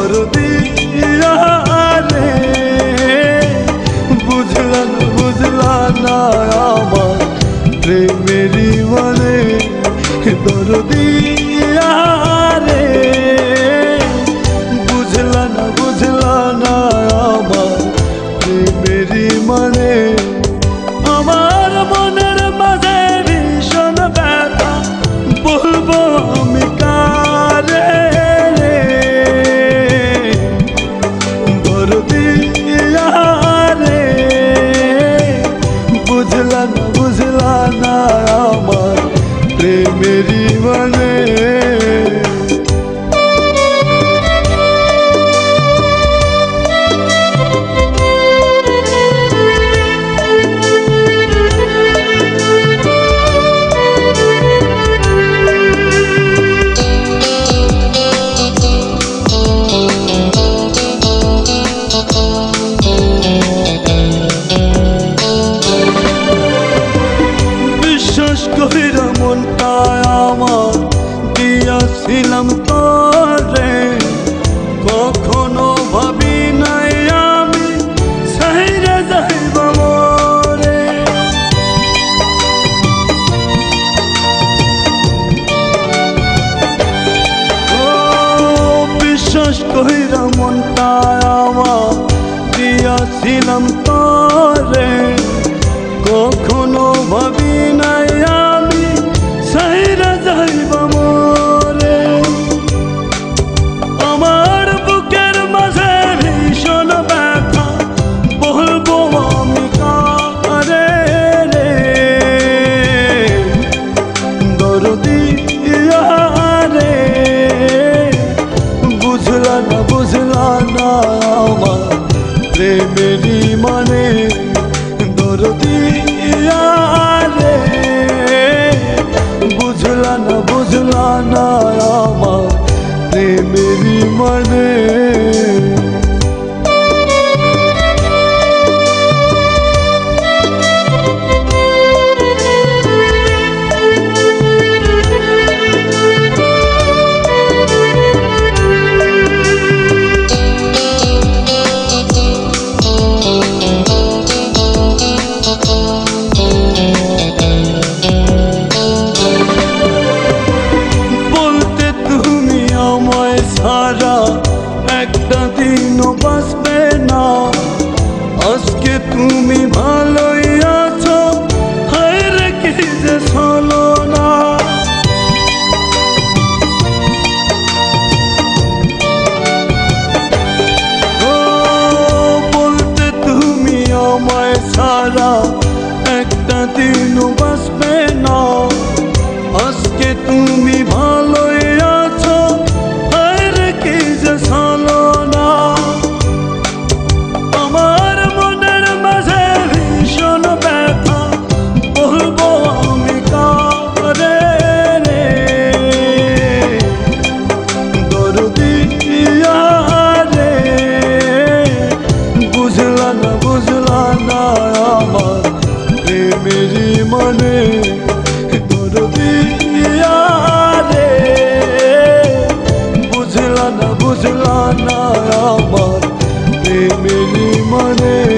দরদিয়া রে বুঝলা না আমার প্রেমেরই মানে দরদিয়া রে বুঝলা না আমার প্রেমেরই মানে আমার মনের মাঝে ভীষণ ব্যথা বলবো আমি কারে রে দরদিয়া রে বুঝলা না আমার প্রেমেরই মানে কহিরা মনটা আমার দিয়াছিলাম তোরে কখনো ভাবি নাই আমি ছাইরা যাইব মরে ও বিশ্বাস কহিরা মনটা আমার দিয়াছিলাম তোরে কখনো ভাবি নাই আমি ছাইরা যাইব মরে আমার বুকের মাঝে ভীষণ ব্যথা বলবো আমি কারে রে দরদিয়া রে বুঝলা না আমার প্রেমেরই মানে দরদিয়া রে বুঝলা না আমার প্রেমেরই মানে সারা একটা দিনও বাঁচবে না আজকে তুমি ভালোই আছো হায় রে কি যে চলো না ও বলতে তুমি আমায় সারা একটা দিনও বাঁচবে না আজকে তুমি ভালোই আছো আমার মনের মাঝে ভীষণ ব্যথা বলবো আমি কারে রে দরদিয়া রে বুঝলা না আমার প্রেমেরই মানে দরদিয়া রে বুঝলা না আমার প্রেমেরই মানে